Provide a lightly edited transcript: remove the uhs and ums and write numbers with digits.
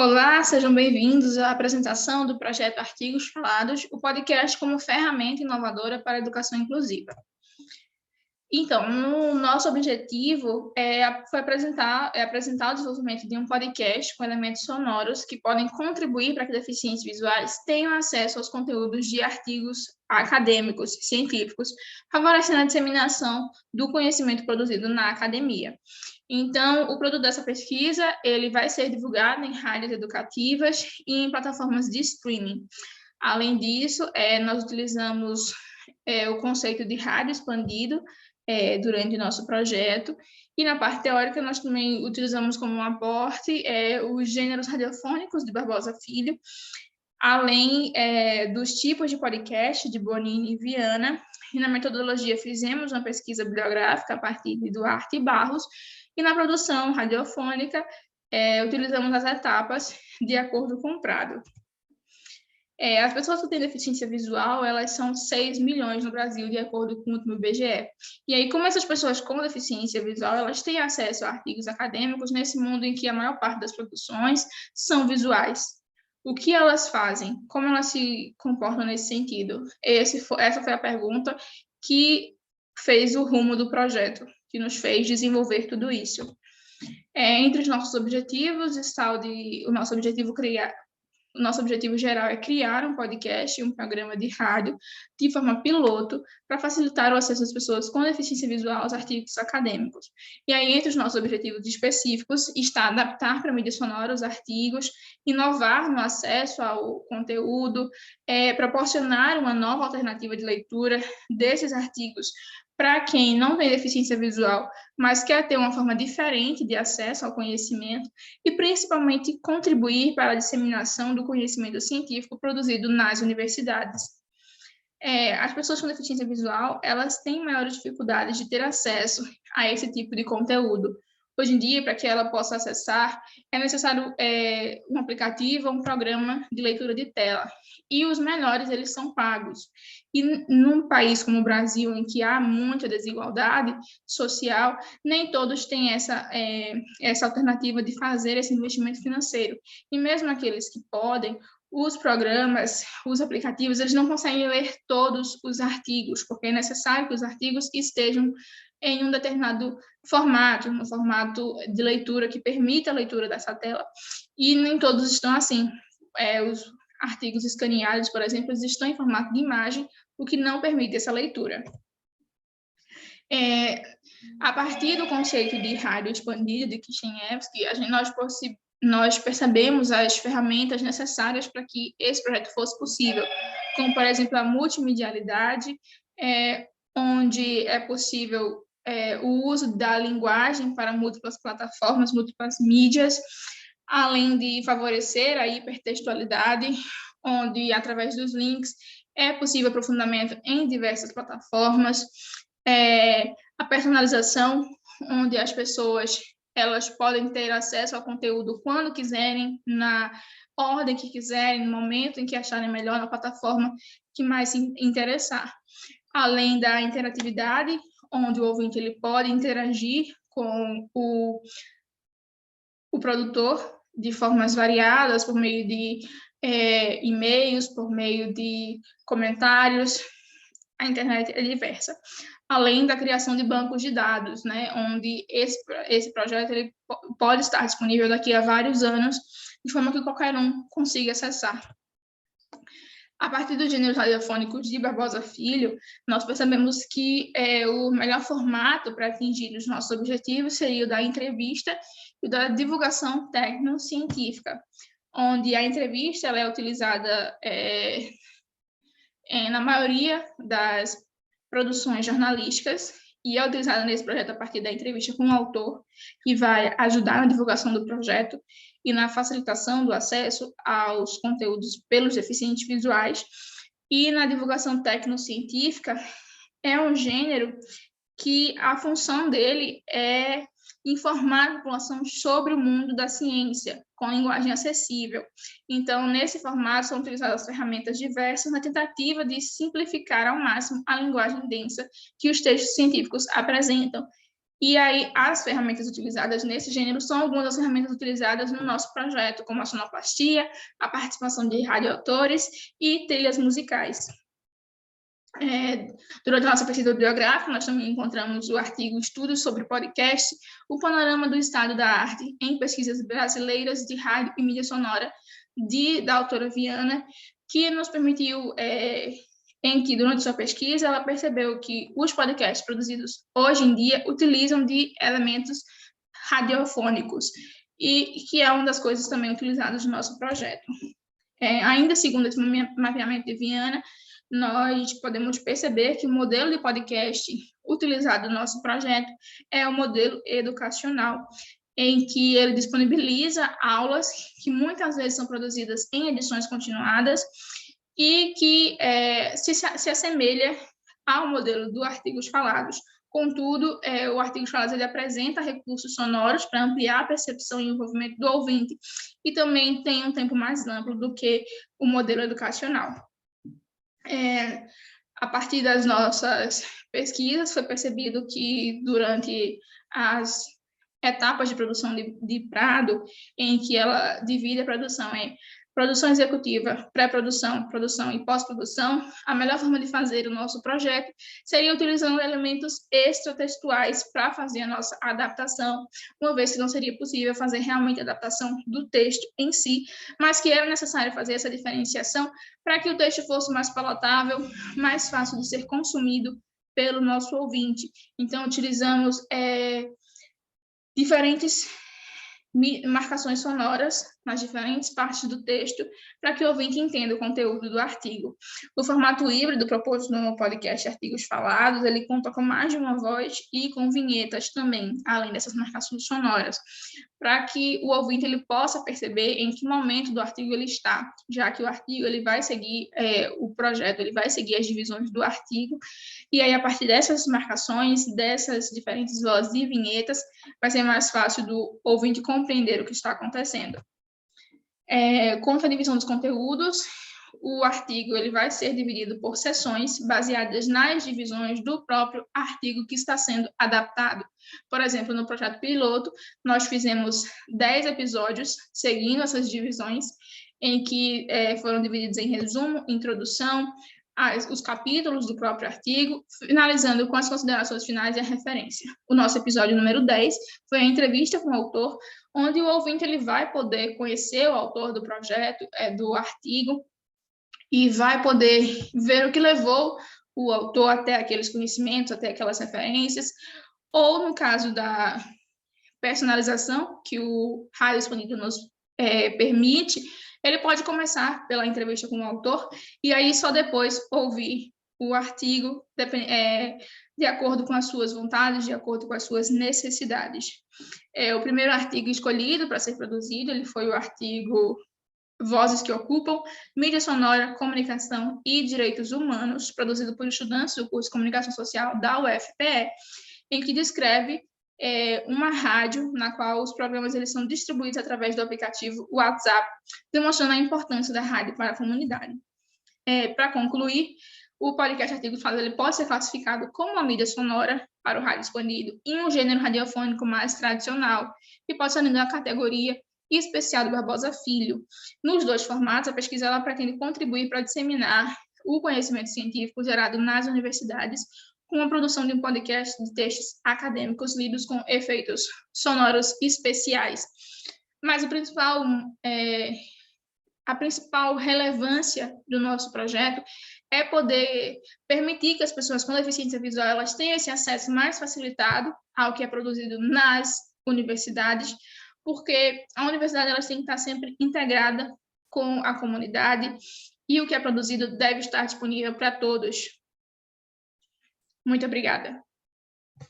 Olá, sejam bem-vindos à apresentação do projeto Artigos Falados, o podcast como ferramenta inovadora para a educação inclusiva. Então, o nosso objetivo foi apresentar o desenvolvimento de um podcast com elementos sonoros que podem contribuir para que deficientes visuais tenham acesso aos conteúdos de artigos acadêmicos, científicos, favorecendo a disseminação do conhecimento produzido na academia. Então, o produto dessa pesquisa ele vai ser divulgado em rádios educativas e em plataformas de streaming. Além disso, nós utilizamos o conceito de rádio expandido durante o nosso projeto, e na parte teórica nós também utilizamos como um aporte os gêneros radiofônicos de Barbosa Filho, além dos tipos de podcast de Bonini e Viana, e na metodologia fizemos uma pesquisa bibliográfica a partir de Duarte e Barros, e na produção radiofônica utilizamos as etapas de acordo com o Prado. As pessoas que têm deficiência visual, elas são 6 milhões no Brasil, de acordo com o último IBGE. E aí, como essas pessoas com deficiência visual, elas têm acesso a artigos acadêmicos nesse mundo em que a maior parte das produções são visuais. O que elas fazem? Como elas se comportam nesse sentido? Essa foi a pergunta que fez o rumo do projeto, que nos fez desenvolver tudo isso. Entre os nossos objetivos está o nosso objetivo geral é criar um podcast, um programa de rádio de forma piloto para facilitar o acesso das pessoas com deficiência visual aos artigos acadêmicos. E aí, entre os nossos objetivos específicos, está adaptar para a mídia sonora os artigos, inovar no acesso ao conteúdo, proporcionar uma nova alternativa de leitura desses artigos para quem não tem deficiência visual, mas quer ter uma forma diferente de acesso ao conhecimento e, principalmente, contribuir para a disseminação do conhecimento científico produzido nas universidades. As pessoas com deficiência visual, elas têm maiores dificuldades de ter acesso a esse tipo de conteúdo. Hoje em dia, para que ela possa acessar, é necessário um aplicativo, um programa de leitura de tela. E os melhores, eles são pagos. E num país como o Brasil, em que há muita desigualdade social, nem todos têm essa alternativa de fazer esse investimento financeiro. E mesmo aqueles que podem, os programas, os aplicativos, eles não conseguem ler todos os artigos, porque é necessário que os artigos estejam em um determinado formato, um formato de leitura que permita a leitura dessa tela, e nem todos estão assim. Os artigos escaneados, por exemplo, eles estão em formato de imagem, o que não permite essa leitura. A partir do conceito de rádio expandida de Kishinevsky, nós percebemos as ferramentas necessárias para que esse projeto fosse possível, como, por exemplo, a multimedialidade, onde é possível o uso da linguagem para múltiplas plataformas, múltiplas mídias, além de favorecer a hipertextualidade, onde, através dos links, é possível aprofundamento em diversas plataformas, a personalização, onde as pessoas elas podem ter acesso ao conteúdo quando quiserem, na ordem que quiserem, no momento em que acharem melhor, na plataforma que mais se interessar. Além da interatividade, onde o ouvinte ele pode interagir com o produtor de formas variadas, por meio de e-mails, por meio de comentários. A internet é diversa. Além da criação de bancos de dados, né, onde esse projeto ele pode estar disponível daqui a vários anos, de forma que qualquer um consiga acessar. A partir dos gêneros radiofônicos de Barbosa Filho, nós percebemos que o melhor formato para atingir os nossos objetivos seria o da entrevista e o da divulgação técnico-científica, onde a entrevista ela é utilizada na maioria das produções jornalísticas, e é utilizada nesse projeto a partir da entrevista com o autor, que vai ajudar na divulgação do projeto e na facilitação do acesso aos conteúdos pelos deficientes visuais. E na divulgação tecnocientífica, é um gênero que a função dele é informar a população sobre o mundo da ciência, com linguagem acessível. Então, nesse formato, são utilizadas ferramentas diversas na tentativa de simplificar ao máximo a linguagem densa que os textos científicos apresentam. E aí, as ferramentas utilizadas nesse gênero são algumas das ferramentas utilizadas no nosso projeto, como a sonoplastia, a participação de radioautores e trilhas musicais. Durante a nossa pesquisa bibliográfica, nós também encontramos o artigo Estudos sobre Podcast, o panorama do estado da arte em pesquisas brasileiras de rádio e mídia sonora, da autora Viana, que nos permitiu, em que, durante sua pesquisa, ela percebeu que os podcasts produzidos hoje em dia utilizam de elementos radiofônicos, e que é uma das coisas também utilizadas no nosso projeto. Ainda segundo esse mapeamento de Viana, nós podemos perceber que o modelo de podcast utilizado no nosso projeto é o modelo educacional, em que ele disponibiliza aulas que muitas vezes são produzidas em edições continuadas e que se assemelha ao modelo do Artigos Falados. Contudo, o Artigos Falados ele apresenta recursos sonoros para ampliar a percepção e envolvimento do ouvinte e também tem um tempo mais amplo do que o modelo educacional. A partir das nossas pesquisas, foi percebido que durante as etapas de produção de Prado, em que ela divide a produção em produção executiva, pré-produção, produção e pós-produção, a melhor forma de fazer o nosso projeto seria utilizando elementos extratextuais para fazer a nossa adaptação, uma vez que não seria possível fazer realmente a adaptação do texto em si, mas que era necessário fazer essa diferenciação para que o texto fosse mais palatável, mais fácil de ser consumido pelo nosso ouvinte. Então, utilizamos diferentes marcações sonoras nas diferentes partes do texto para que o ouvinte entenda o conteúdo do artigo. O formato híbrido proposto no podcast Artigos Falados, ele conta com mais de uma voz e com vinhetas também, além dessas marcações sonoras, para que o ouvinte ele possa perceber em que momento do artigo ele está, já que o artigo ele vai seguir, o projeto ele vai seguir as divisões do artigo, e aí a partir dessas marcações, dessas diferentes vozes e vinhetas, vai ser mais fácil do ouvinte compreender o que está acontecendo. Quanto à divisão dos conteúdos, o artigo ele vai ser dividido por seções baseadas nas divisões do próprio artigo que está sendo adaptado. Por exemplo, no projeto piloto, nós fizemos 10 episódios seguindo essas divisões, em que foram divididos em resumo, introdução, os capítulos do próprio artigo, finalizando com as considerações finais e a referência. O nosso episódio número 10 foi a entrevista com o autor, onde o ouvinte ele vai poder conhecer o autor do projeto, do artigo, e vai poder ver o que levou o autor até aqueles conhecimentos, até aquelas referências, ou no caso da personalização, que o Rádio Expandido nos permite, ele pode começar pela entrevista com o autor e aí só depois ouvir o artigo de acordo com as suas vontades, de acordo com as suas necessidades. O primeiro artigo escolhido para ser produzido, ele foi o artigo Vozes que Ocupam, Mídia Sonora, Comunicação e Direitos Humanos, produzido por estudantes do curso de Comunicação Social da UFPE, em que descreve uma rádio na qual os programas eles são distribuídos através do aplicativo WhatsApp, demonstrando a importância da rádio para a comunidade. Para concluir, o podcast Artigos Falados ele pode ser classificado como uma mídia sonora para o rádio expandido em um gênero radiofônico mais tradicional, que pode ser na categoria especial do Barbosa Filho. Nos dois formatos, a pesquisa ela pretende contribuir para disseminar o conhecimento científico gerado nas universidades com a produção de um podcast de textos acadêmicos lidos com efeitos sonoros especiais. Mas a principal relevância do nosso projeto é poder permitir que as pessoas com deficiência visual elas tenham esse acesso mais facilitado ao que é produzido nas universidades, porque a universidade ela tem que estar sempre integrada com a comunidade e o que é produzido deve estar disponível para todos. Muito obrigada.